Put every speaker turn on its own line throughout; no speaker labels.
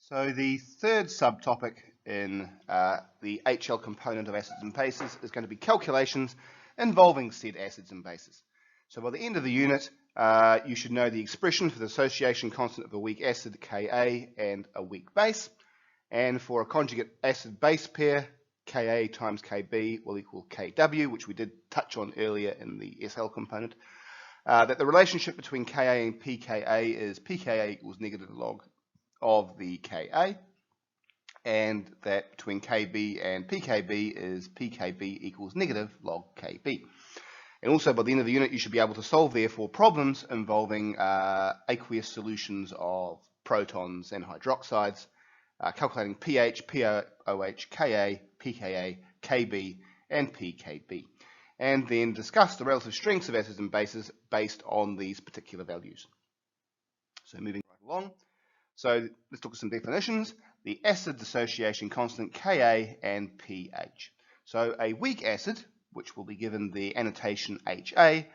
So the third subtopic in the HL component of acids and bases is going to be calculations involving said acids and bases. So by the end of the unit, you should know the expression for the dissociation constant of a weak acid, Ka, and a weak base. And for a conjugate acid-base pair, Ka times Kb will equal Kw, which we did touch on earlier in the SL component. That the relationship between Ka and pKa is pKa equals negative log of the Ka, and that between Kb and pKb is pKb equals negative log Kb. And also by the end of the unit you should be able to solve therefore problems involving aqueous solutions of protons and hydroxides, calculating pH, pOH, Ka, pKa, Kb, and pKb, and then discuss the relative strengths of acids and bases based on these particular values. So moving right along. So let's look at some definitions. The acid dissociation constant Ka and pH. So a weak acid, which will be given the annotation HA,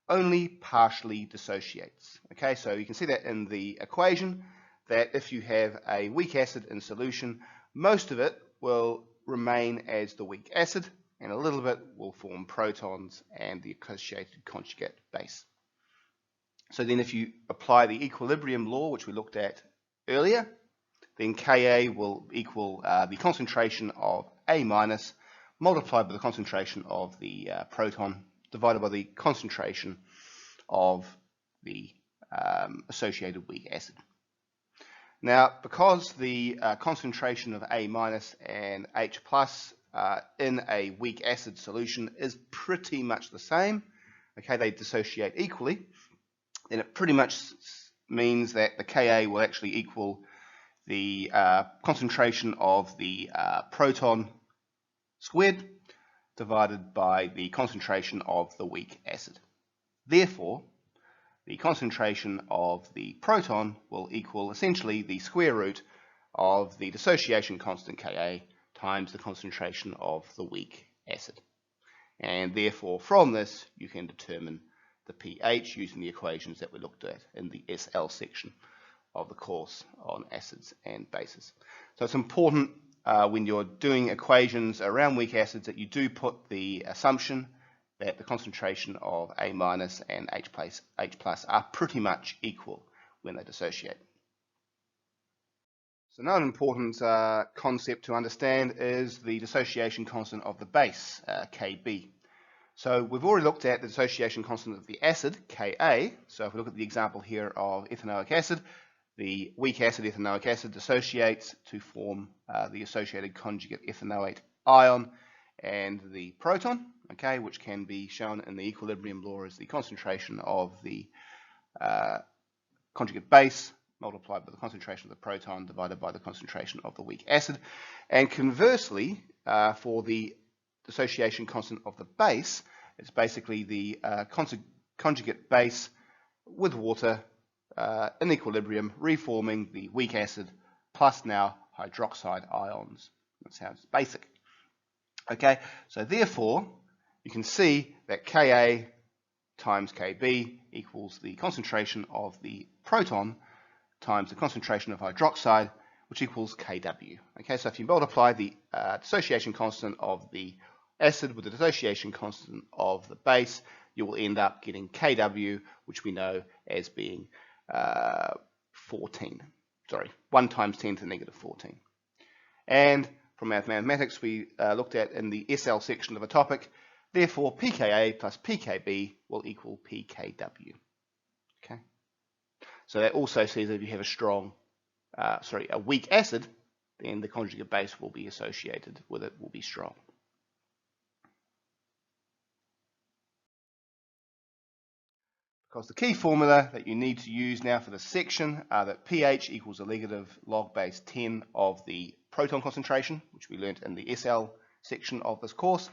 only partially dissociates. Okay, so you can see that in the equation, that if you have a weak acid in solution, most of it will remain as the weak acid, and a little bit will form protons and the associated conjugate base. So then if you apply the equilibrium law, which we looked at earlier, then Ka will equal the concentration of A minus multiplied by the concentration of the proton divided by the concentration of the associated weak acid. Now, because the concentration of A minus and H plus in a weak acid solution is pretty much the same, okay, they dissociate equally, then it pretty much means that the Ka will actually equal the concentration of the proton squared divided by the concentration of the weak acid. Therefore, the concentration of the proton will equal essentially the square root of the dissociation constant Ka times the concentration of the weak acid. And therefore, from this, you can determine the pH using the equations that we looked at in the SL section of the course on acids and bases. So it's important when you're doing equations around weak acids that you do put the assumption that the concentration of A minus and H plus are pretty much equal when they dissociate. So now an important concept to understand is the dissociation constant of the base, Kb. So we've already looked at the dissociation constant of the acid, Ka. So if we look at the example here of ethanoic acid, the weak acid ethanoic acid dissociates to form the associated conjugate ethanoate ion and the proton, okay, which can be shown in the equilibrium law as the concentration of the conjugate base multiplied by the concentration of the proton divided by the concentration of the weak acid. And conversely, for the dissociation constant of the base, it's basically the conjugate base with water in equilibrium, reforming the weak acid plus now hydroxide ions. That sounds basic. Okay, so therefore, you can see that Ka times Kb equals the concentration of the proton times the concentration of hydroxide, which equals Kw. Okay, so if you multiply the dissociation constant of the acid with the dissociation constant of the base, you will end up getting Kw, which we know as being 14. Sorry, 1 times 10 to the negative 14. And from mathematics we looked at in the SL section of a topic, therefore pKa plus pKb will equal pKw. Okay, so that also says that if you have a weak acid, then the conjugate base will be associated with it, will be strong. Because the key formula that you need to use now for this section are that pH equals a negative log base 10 of the proton concentration, which we learnt in the SL section of this course.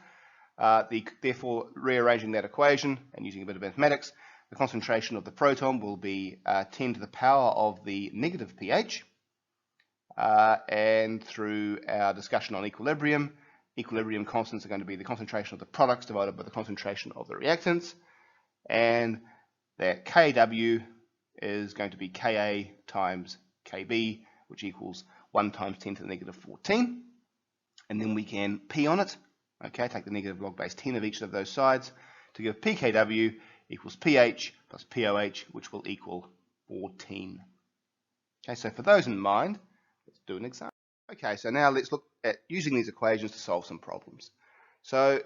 Therefore, rearranging that equation and using a bit of mathematics, the concentration of the proton will be 10 to the power of the negative pH. And through our discussion on equilibrium constants are going to be the concentration of the products divided by the concentration of the reactants. And that Kw is going to be Ka times Kb which equals 1 times 10 to the negative 14. And then we can p on it. Okay, take the negative log base 10 of each of those sides to give pKw equals pH plus pOH, which will equal 14. Okay, so for those in mind, let's do an example. Okay, so now let's look at using these equations to solve some problems. So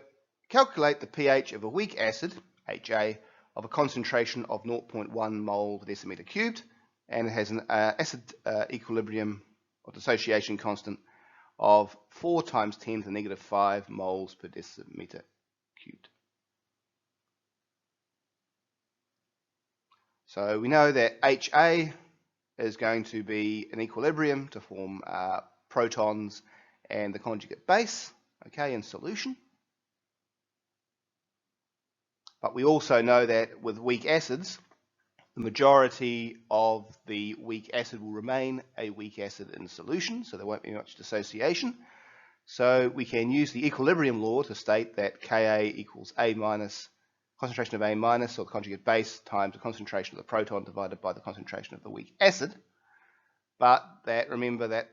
calculate the pH of a weak acid, HA, of a concentration of 0.1 mole per decimeter cubed, and it has an acid equilibrium or dissociation constant of 4 times 10 to the negative 5 moles per decimeter cubed. So we know that HA is going to be an equilibrium to form protons and the conjugate base, okay, in solution. But we also know that with weak acids, the majority of the weak acid will remain a weak acid in solution, so there won't be much dissociation. So we can use the equilibrium law to state that Ka equals A minus, concentration of A minus, or the conjugate base, times the concentration of the proton divided by the concentration of the weak acid. But that, remember that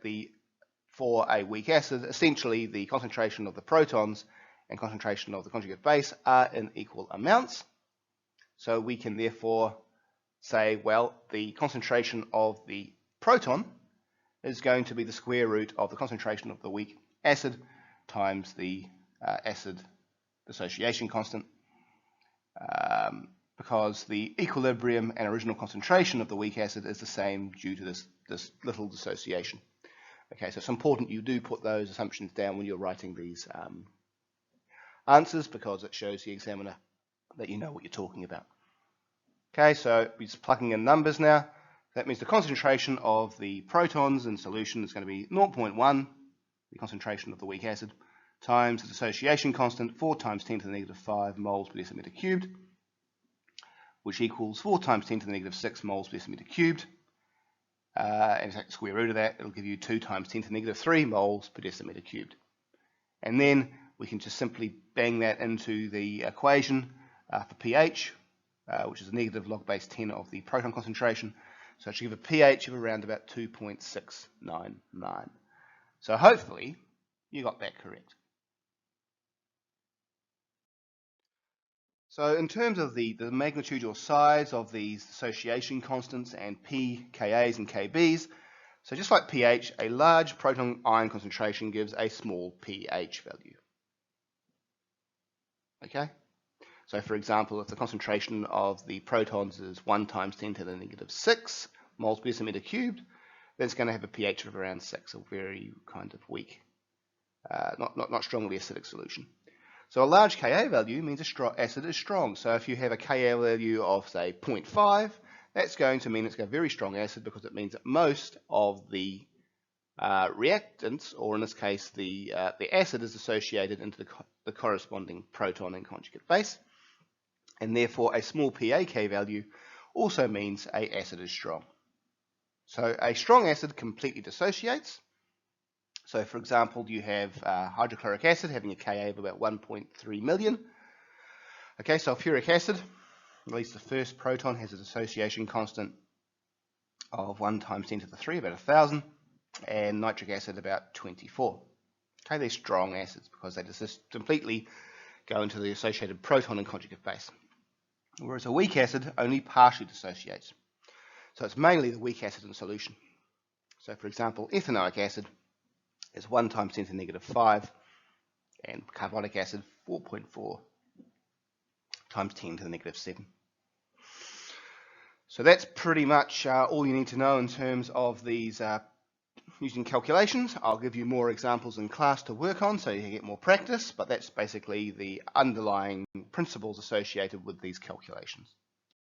for a weak acid, essentially the concentration of the protons and concentration of the conjugate base are in equal amounts. So we can therefore say, well, the concentration of the proton is going to be the square root of the concentration of the weak acid times the acid dissociation constant, because the equilibrium and original concentration of the weak acid is the same due to this little dissociation. Okay, so it's important you do put those assumptions down when you're writing these answers, because it shows the examiner that you know what you're talking about. Okay, so we're just plugging in numbers now. That means the concentration of the protons in solution is going to be 0.1, the concentration of the weak acid, times the dissociation constant, 4 times 10 to the negative 5 moles per decimeter cubed, which equals 4 times 10 to the negative 6 moles per decimeter cubed. And take the square root of that, it'll give you 2 times 10 to the negative 3 moles per decimeter cubed. And then we can just simply bang that into the equation for pH, which is a negative log base 10 of the proton concentration. So it should give a pH of around about 2.699. So hopefully you got that correct. So in terms of the magnitude or size of these dissociation constants and P, Kas and Kbs, so just like pH, a large proton ion concentration gives a small pH value. Okay? So for example, if the concentration of the protons is 1 times 10 to the negative 6 moles per decimeter cubed, then it's going to have a pH of around 6, a very kind of weak, not strongly acidic solution. So a large Ka value means acid is strong. So if you have a Ka value of, say, 0.5, that's going to mean it's got a very strong acid, because it means that most of the reactants, or in this case the acid, is associated into the corresponding proton and conjugate base. And therefore a small pK value also means an acid is strong. So a strong acid completely dissociates. So for example, you have hydrochloric acid having a Ka of about 1.3 million. Okay, sulfuric acid, at least the first proton, has a dissociation constant of 1 times 10 to the 3, about 1,000, and nitric acid about 24. Okay, they're strong acids because they just completely go into the associated proton and conjugate base. Whereas a weak acid only partially dissociates. So it's mainly the weak acid in solution. So for example, ethanoic acid is 1 times 10 to the negative 5, and carbonic acid 4.4 times 10 to the negative 7. So that's pretty much all you need to know in terms of these using calculations. I'll give you more examples in class to work on so you can get more practice, but that's basically the underlying principles associated with these calculations.